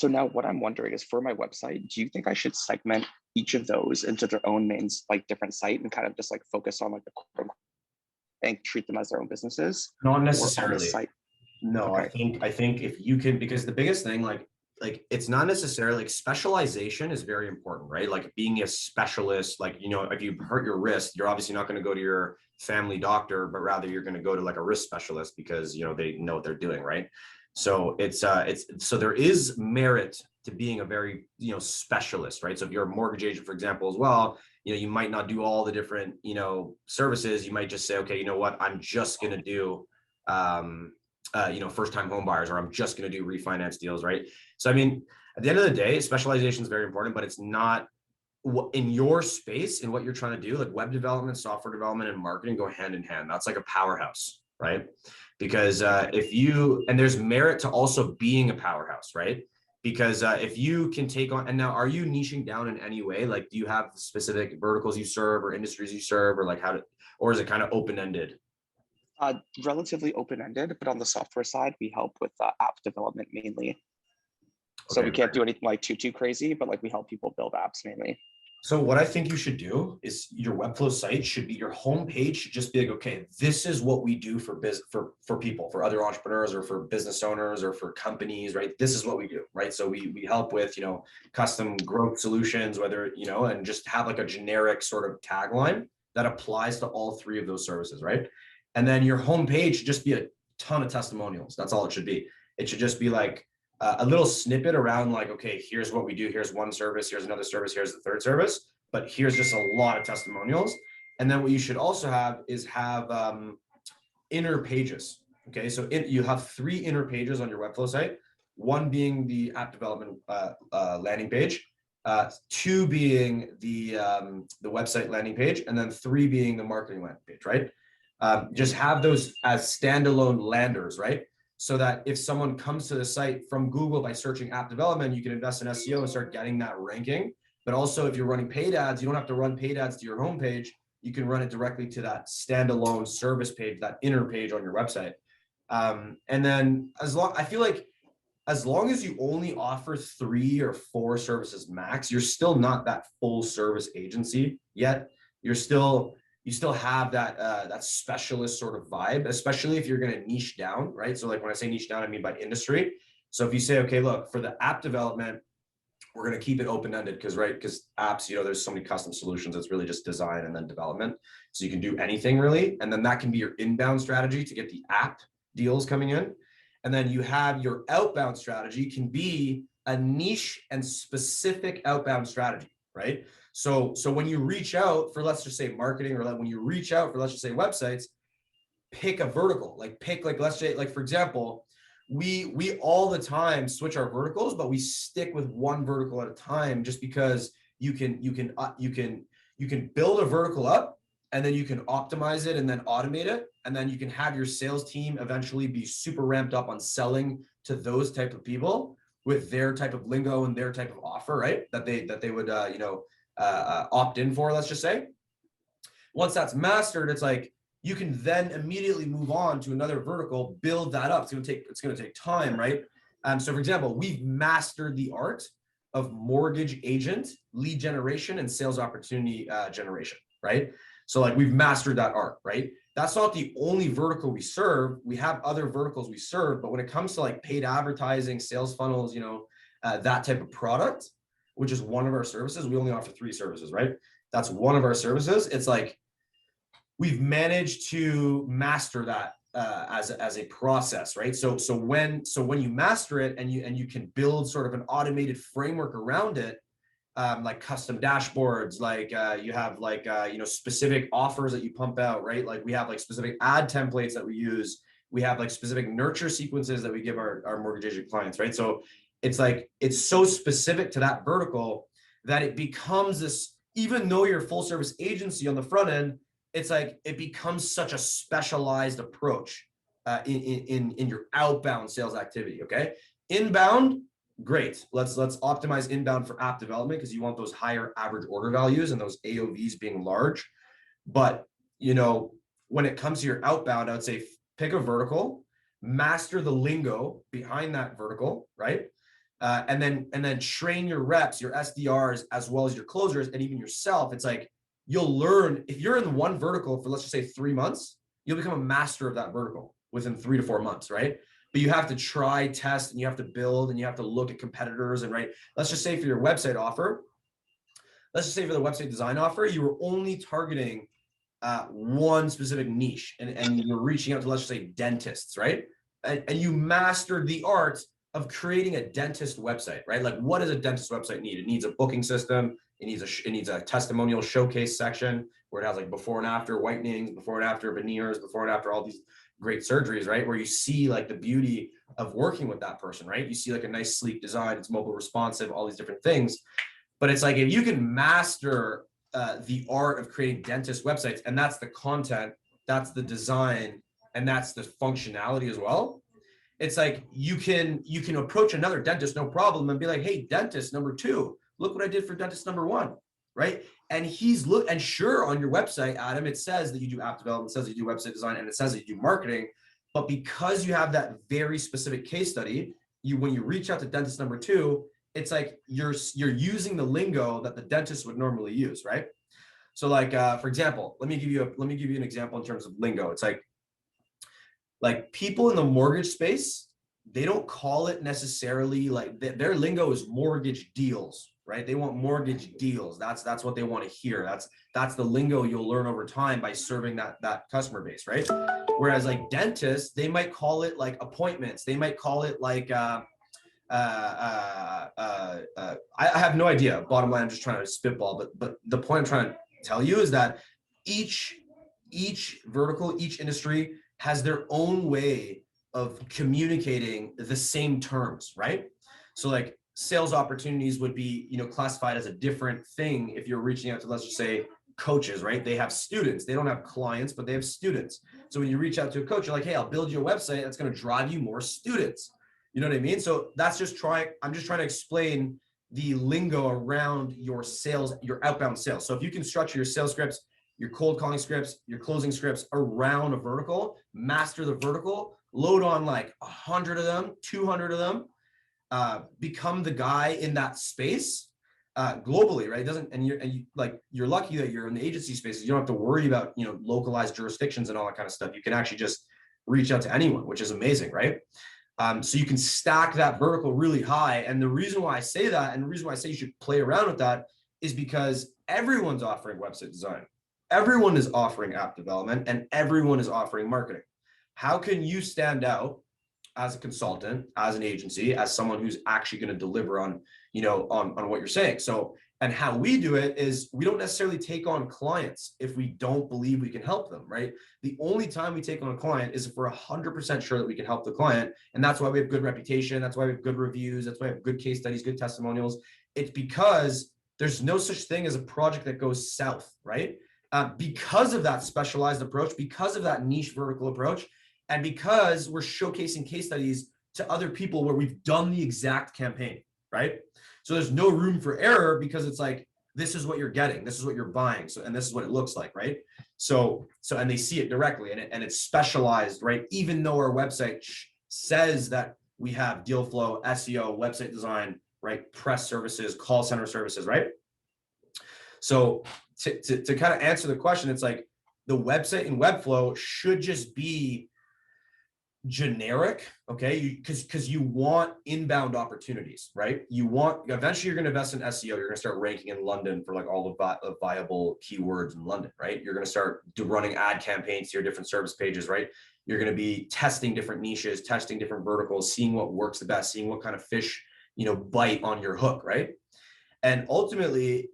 So now what I'm wondering is for my website, do you think I should segment each of those into their own main like different site and kind of just like focus on like the core and treat them as their own businesses Not or on the necessarily. site? No, I Okay. think I think if you can, because the biggest thing, like it's not necessarily like specialization is very important, right? Like being a specialist, like if you hurt your wrist, you're obviously not going to go to your family doctor, but rather you're going to go to like a wrist specialist because they know what they're doing, right? So it's so there is merit to being a very specialist, right? So if you're a mortgage agent, for example, as well, you might not do all the different services. You might just say, okay, you know what, I'm just going to do first time home buyers, or I'm just going to do refinance deals, right? So, I mean, at the end of the day, specialization is very important, but it's not in your space, in what you're trying to do. Like web development, software development, and marketing go hand in hand. That's like a powerhouse, right? Because and there's merit to also being a powerhouse, right? Because if you can take on, and now are you niching down in any way? Like, do you have specific verticals you serve or industries you serve, or like or is it kind of open-ended? Relatively open-ended, but on the software side, we help with app development mainly. So Okay. we can't do anything like too crazy, but like we help people build apps mainly. So what I think you should do is your Webflow site should be, your homepage should just be like, okay, this is what we do for for people, for other entrepreneurs or for business owners or for companies, right? This is what we do, right? So we help with, custom growth solutions, whether, and just have like a generic sort of tagline that applies to all three of those services, right? And then your homepage should just be a ton of testimonials. That's all it should be. It should just be like, a little snippet around like, okay, here's what we do. Here's one service. Here's another service. Here's the third service. But here's just a lot of testimonials. And then what you should also have is have inner pages. Okay, so you have 3 inner pages on your Webflow site. One being the app development landing page, 2 being the website landing page, and then 3 being the marketing landing page. Right? Just have those as standalone landers, right? So that if someone comes to the site from Google by searching app development, you can invest in SEO and start getting that ranking. But also, if you're running paid ads, you don't have to run paid ads to your homepage. You can run it directly to that standalone service page, that inner page on your website. And then I feel like as long as you only offer 3 or 4 services max, you're still not that full service agency yet. You still have that specialist sort of vibe, especially if you're going to niche down, right? So like when I say niche down, I mean by industry. So if you say, okay, look, for the app development, we're going to keep it open-ended because apps, there's so many custom solutions. It's really just design and then development. So you can do anything really. And then that can be your inbound strategy to get the app deals coming in. And then you have your outbound strategy can be a niche and specific outbound strategy, right? So when you reach out for, let's just say marketing, or when you reach out for, let's just say websites, pick a vertical, let's say, like, for example, we all the time switch our verticals, but we stick with one vertical at a time, just because you can build a vertical up, and then you can optimize it and then automate it. And then you can have your sales team eventually be super ramped up on selling to those type of people with their type of lingo and their type of offer, right? That they would, opt in for, let's just say. Once that's mastered, it's like, you can then immediately move on to another vertical, build that up. It's going to take time, right? So for example, we've mastered the art of mortgage agent lead generation and sales opportunity generation, right? So like we've mastered that art, right? That's not the only vertical we serve. We have other verticals we serve, but when it comes to like paid advertising, sales funnels, that type of product, which is one of our services, we only offer 3 services, right? That's one of our services. It's like we've managed to master that as a process, right? So when you master it and you can build sort of an automated framework around it, like custom dashboards, like you have like specific offers that you pump out, right? Like we have like specific ad templates that we use. We have like specific nurture sequences that we give our mortgage agent clients, right? So it's like it's so specific to that vertical that it becomes this, even though you're a full service agency on the front end, it's like it becomes such a specialized approach in your outbound sales activity. Okay, inbound, great. Let's optimize inbound for app development because you want those higher average order values and those AOVs being large. But when it comes to your outbound, I would say pick a vertical, master the lingo behind that vertical, right? and then train your reps, your SDRs, as well as your closers, and even yourself. It's like you'll learn if you're in one vertical for, let's just say, 3 months, you'll become a master of that vertical within 3 to 4 months, right? But you have to try, test, and you have to build, and you have to look at competitors. And right, let's just say for your website offer, let's just say for the website design offer, you were only targeting one specific niche, and you're reaching out to, let's just say, dentists, right? And you mastered the art of creating a dentist website, right? Like, what does a dentist website need? It needs a booking system. It needs a testimonial showcase section where it has like before and after whitenings, before and after veneers, before and after all these great surgeries, right? Where you see like the beauty of working with that person, right? You see like a nice sleek design, it's mobile responsive, all these different things. But it's like, if you can master the art of creating dentist websites, and that's the content, that's the design, and that's the functionality as well. It's like you can approach another dentist, no problem, and be like, hey, dentist number 2, look what I did for dentist number 1, right? And and sure, on your website, Adam, it says that you do app development, it says that you do website design, and it says that you do marketing. But because you have that very specific case study, when you reach out to dentist number 2, it's like you're using the lingo that the dentist would normally use, right? So like, for example, let me give you an example in terms of lingo. It's like people in the mortgage space, they don't call it necessarily like their lingo is mortgage deals, right? They want mortgage deals. That's what they want to hear. That's the lingo you'll learn over time by serving that customer base, right? Whereas like dentists, they might call it like appointments. They might call it like I have no idea. Bottom line, I'm just trying to spitball. But the point I'm trying to tell you is that each vertical, each industry has their own way of communicating the same terms, right? So like sales opportunities would be, classified as a different thing if you're reaching out to, let's just say, coaches, right? They have students. They don't have clients, but they have students. So when you reach out to a coach, you're like, hey, I'll build you a website that's going to drive you more students. You know what I mean? So I'm just trying to explain the lingo around your sales, your outbound sales. So if you can structure your sales scripts, your cold calling scripts, your closing scripts around a vertical, master the vertical, load on like 100 of them, 200 of them, become the guy in that space globally, right? You're lucky that you're in the agency space. You don't have to worry about, localized jurisdictions and all that kind of stuff. You can actually just reach out to anyone, which is amazing, right? So you can stack that vertical really high. And the reason why I say that, and the reason why I say you should play around with that, is because everyone's offering website design. Everyone is offering app development, and everyone is offering marketing. How can you stand out as a consultant, as an agency, as someone who's actually going to deliver on what you're saying? So, and how we do it is we don't necessarily take on clients if we don't believe we can help them, right? The only time we take on a client is if we're 100% sure that we can help the client. And that's why we have good reputation. That's why we have good reviews. That's why we have good case studies, good testimonials. It's because there's no such thing as a project that goes south, right? Because of that specialized approach, because of that niche vertical approach, and because we're showcasing case studies to other people where we've done the exact campaign, right? So there's no room for error, because it's like, this is what you're getting, this is what you're buying, so, and this is what it looks like, right? So and they see it directly, and it's specialized, right? Even though our website says that we have deal flow, SEO, website design, right? Press services, call center services, right? So to kind of answer the question, it's like the website and Webflow should just be generic, okay? Because you want inbound opportunities, right? Eventually you're going to invest in SEO. You're going to start ranking in London for like all the viable keywords in London, right? You're going to start running ad campaigns to your different service pages, right? You're going to be testing different niches, testing different verticals, seeing what works the best, seeing what kind of fish, bite on your hook, right? And ultimately,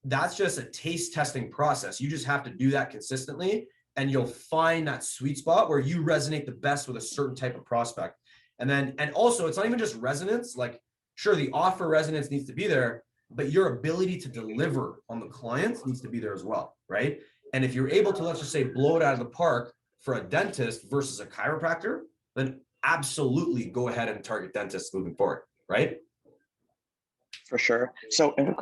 that's just a taste testing process. You just have to do that consistently, and you'll find that sweet spot where you resonate the best with a certain type of prospect. And also, it's not even just resonance. Like, sure, the offer resonance needs to be there, but your ability to deliver on the clients needs to be there as well, right? And if you're able to, let's just say, blow it out of the park for a dentist versus a chiropractor, then absolutely go ahead and target dentists moving forward, right? For sure. So in regards